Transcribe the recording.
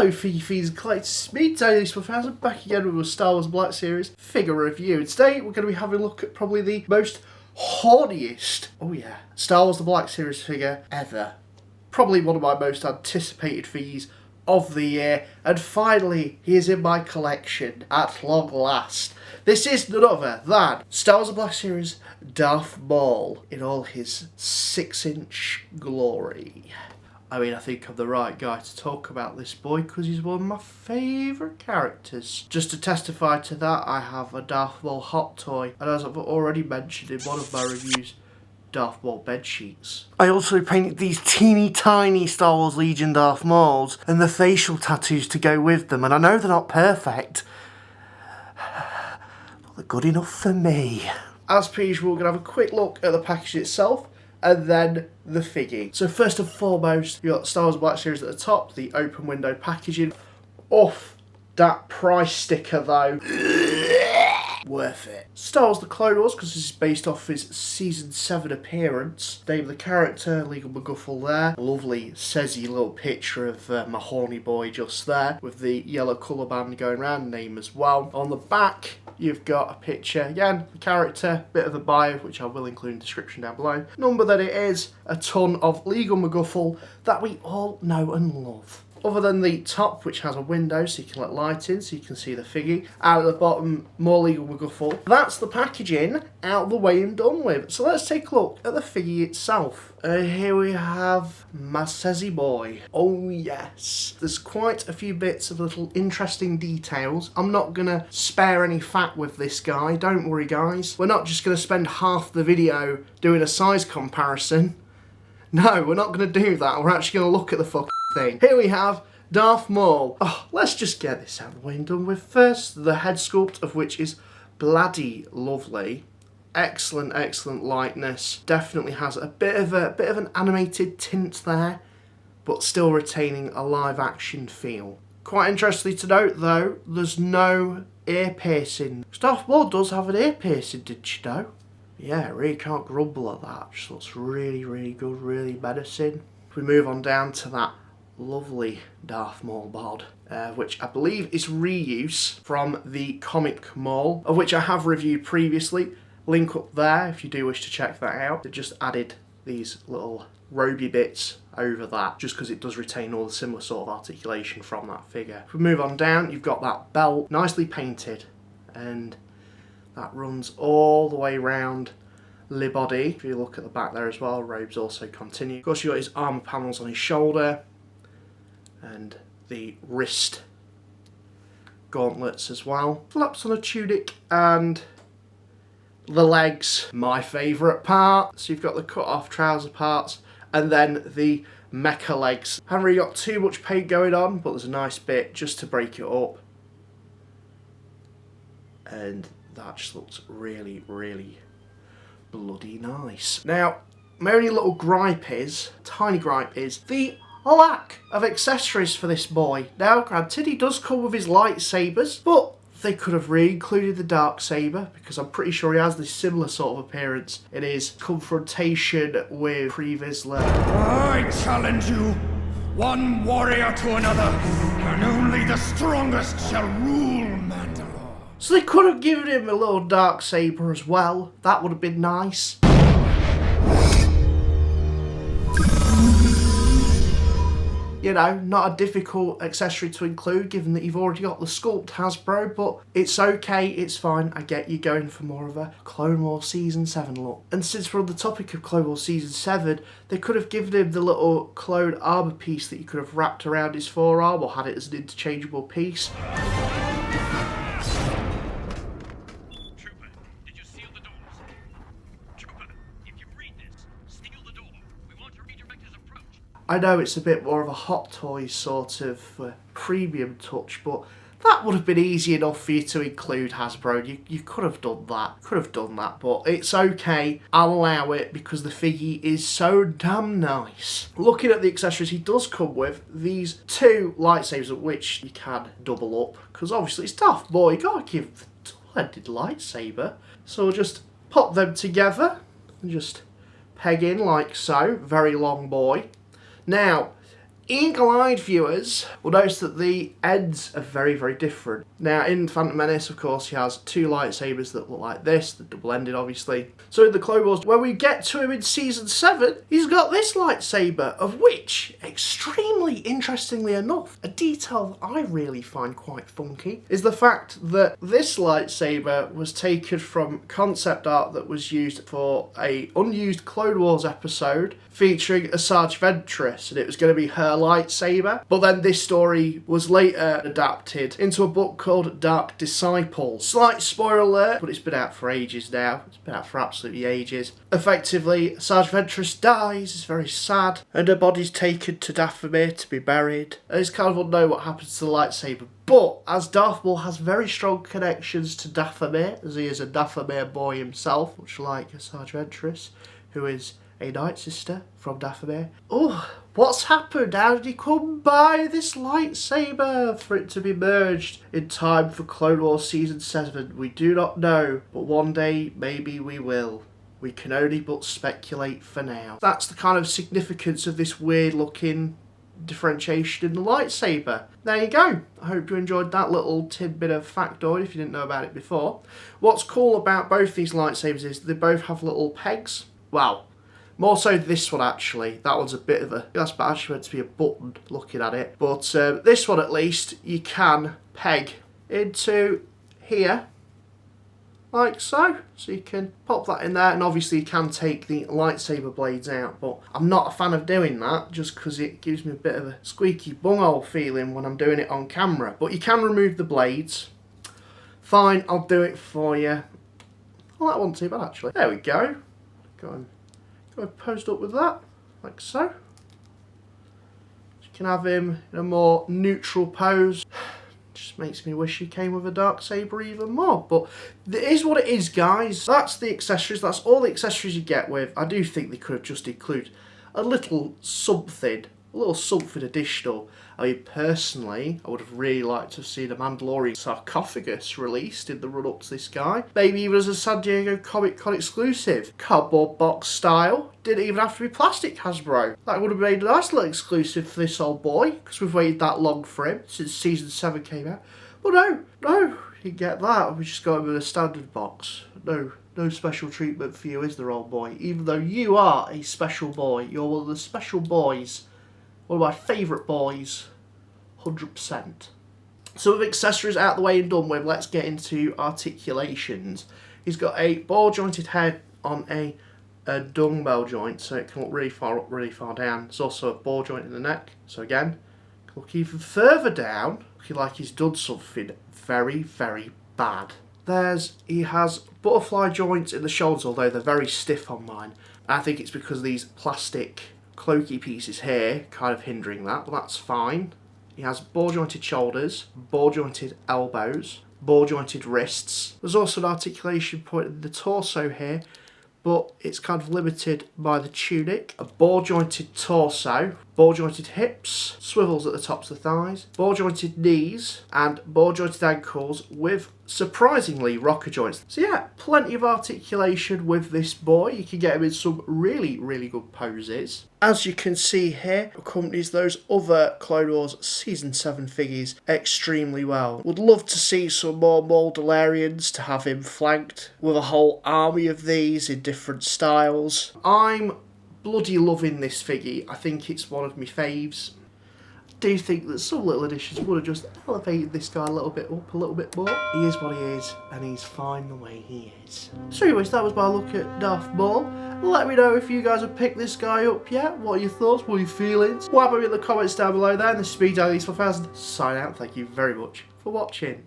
Hello Fiends and collectors, it's me Daily Smith, back again with a Star Wars Black Series figure review. And today we're going to be having a look at probably the most horniest, Star Wars the Black Series figure ever. Probably one of my most anticipated figures of the year, and finally he is in my collection at long last. This is none other than Star Wars the Black Series Darth Maul in all his 6-inch glory. I mean, I think I'm the right guy to talk about this boy because he's one of my favourite characters. Just to testify to that, I have a Darth Maul hot toy, and as I've already mentioned in one of my reviews, Darth Maul bed sheets. I also painted these teeny tiny Star Wars Legion Darth Mauls and the facial tattoos to go with them, and I know they're not perfect, but they're good enough for me. As per usual, we're going to have a quick look at the package itself, and then the figgy. So first and foremost, you've got Star Wars Black Series at the top, the open window packaging. Off that price sticker though. Worth it. Star Wars The Clone Wars, because this is based off his Season 7 appearance. Name of the character, Legal McGuffle there. Lovely, sassy little picture of my horny boy just there, with the yellow colour band going around, name as well. On the back, you've got a picture, again, the character, bit of a bio, which I will include in the description down below. Number that it is, a ton of Legal McGuffle that we all know and love. Other than the top, which has a window so you can let light in, so you can see the figgy. Out at the bottom, more Legal McGuffle. That's the packaging out of the way and done with. So let's take a look at the figgy itself. Here we have my sassy boy. Oh yes. There's quite a few bits of little interesting details. I'm not going to spare any fat with this guy. Don't worry guys. We're not just going to spend half the video doing a size comparison. No, we're not going to do that. We're actually going to look at the fucking thing. Here we have Darth Maul. Oh, let's just get this out of the way and done with. First, the head sculpt of which is bloody lovely. Excellent, excellent lightness. Definitely has a bit of an animated tint there, but still retaining a live action feel. Quite interestingly to note though, there's no ear piercing. Darth Maul does have an ear piercing, did you know? Yeah, really can't grumble at that. Just looks really, really good, really menacing. If we move on down to that lovely Darth Maul bod, which I believe is reuse from the comic Maul, of which I have reviewed previously. Link up there if you do wish to check that out. They just added these little roby bits over that, just because it does retain all the similar sort of articulation from that figure. If we move on down, you've got that belt, nicely painted, and that runs all the way around the body. If you look at the back there as well, robes also continue. Of course, you've got his armour panels on his shoulder and the wrist gauntlets as well. Flaps on a tunic and the legs, my favourite part. So you've got the cut off trouser parts and then the mecha legs. Haven't really got too much paint going on, but there's a nice bit just to break it up. And that just looks really, really bloody nice. Now, my only little gripe is, tiny gripe is, the lack of accessories for this boy. Now, granted, he does come with his lightsabers, but they could have re-included the dark saber, because I'm pretty sure he has this similar sort of appearance in his confrontation with Pre Vizsla. I challenge you, one warrior to another, and only the strongest shall rule Mandalore. So they could have given him a little dark saber as well. That would have been nice. You know, not a difficult accessory to include given that you've already got the sculpt Hasbro, but it's okay, it's fine. I get you going for more of a Clone Wars Season 7 look. And since we're on the topic of Clone Wars Season 7, they could have given him the little clone armour piece that you could have wrapped around his forearm or had it as an interchangeable piece. I know it's a bit more of a Hot Toys sort of premium touch, but that would have been easy enough for you to include, Hasbro. You could have done that. But it's okay. I'll allow it because the figgy is so damn nice. Looking at the accessories, he does come with these two lightsabers, which you can double up, because obviously it's Darth Maul. You gotta give the double-ended lightsaber. So we'll just pop them together and just peg in like so. Very long boy. Now, Eagle-eyed viewers will notice that the ends are very, very different. Now, in Phantom Menace, of course, he has two lightsabers that look like this, the double-ended, obviously. So in the Clone Wars, when we get to him in Season 7, he's got this lightsaber, of which, extremely interestingly enough, a detail that I really find quite funky, is the fact that this lightsaber was taken from concept art that was used for a unused Clone Wars episode featuring Asajj Ventress, and it was going to be her lightsaber. But then this story was later adapted into a book called Dark Disciples. Slight spoiler alert, but it's been out for ages now. It's been out for absolutely ages. Effectively, Asajj Ventress dies, it's very sad, and her body's taken to Dathomir to be buried. And it's kind of unknown what happens to the lightsaber. But as Darth Maul has very strong connections to Dathomir, as he is a Dathomir boy himself, much like Asajj Ventress, who is a Night Sister from Dathomir. Oh, what's happened? How did he come by this lightsaber for it to be merged in time for Clone Wars Season 7? We do not know, but one day maybe we will. We can only but speculate for now. That's the kind of significance of this weird looking differentiation in the lightsaber. There you go. I hope you enjoyed that little tidbit of factoid if you didn't know about it before. What's cool about both these lightsabers is they both have little pegs. Wow. More so this one, actually. That one's a bit of a... That's actually meant to be a button, looking at it. But this one, at least, you can peg into here, like so. So you can pop that in there, and obviously you can take the lightsaber blades out. But I'm not a fan of doing that, just because it gives me a bit of a squeaky bunghole feeling when I'm doing it on camera. But you can remove the blades. Fine, I'll do it for you. Well, that wasn't too bad, actually. There we go. Go on. Go and post up with that, like so. You can have him in a more neutral pose. Just makes me wish he came with a Darksaber even more. But it is what it is, guys. That's the accessories. That's all the accessories you get with. I do think they could have just included a little something additional. I mean, personally, I would have really liked to see the Mandalorian sarcophagus released in the run-up to this guy. Maybe even as a San Diego Comic Con exclusive. Cardboard box style. Didn't even have to be plastic, Hasbro. That would have made a nice little exclusive for this old boy, because we've waited that long for him, since Season 7 came out. But no, you didn't get that. We just got him in a standard box. No special treatment for you, is there, old boy? Even though you are a special boy. You're one of the special boys. One of my favourite boys. 100%. So with accessories out of the way and done with, let's get into articulations. He's got a ball jointed head on a dumbbell joint, so it can look really far up, really far down. There's also a ball joint in the neck, so again, look even further down, looking like he's done something very, very bad. He has butterfly joints in the shoulders, although they're very stiff on mine. I think it's because of these plastic cloaky pieces here kind of hindering that, but that's fine. He has ball jointed shoulders, ball jointed elbows, ball jointed wrists. There's also an articulation point in the torso here, but it's kind of limited by the tunic. A ball jointed torso, ball jointed hips, swivels at the tops of the thighs, ball jointed knees, and ball jointed ankles with surprisingly rocker joints. So yeah, plenty of articulation with this boy. You can get him in some really, really good poses. As you can see here, accompanies those other Clone Wars Season 7 figures extremely well. Would love to see some more Moldalarians to have him flanked with a whole army of these in different styles. I'm bloody loving this figgy. I think it's one of my faves. I do think that some little additions would have just elevated this guy a little bit up a little bit more. He is what he is, and he's fine the way he is. So anyways, that was my look at Darth Maul. Let me know if you guys have picked this guy up yet. What are your thoughts? What are your feelings? What about me in the comments down below there. And this is me, Darth 4000. Sign out. Thank you very much for watching.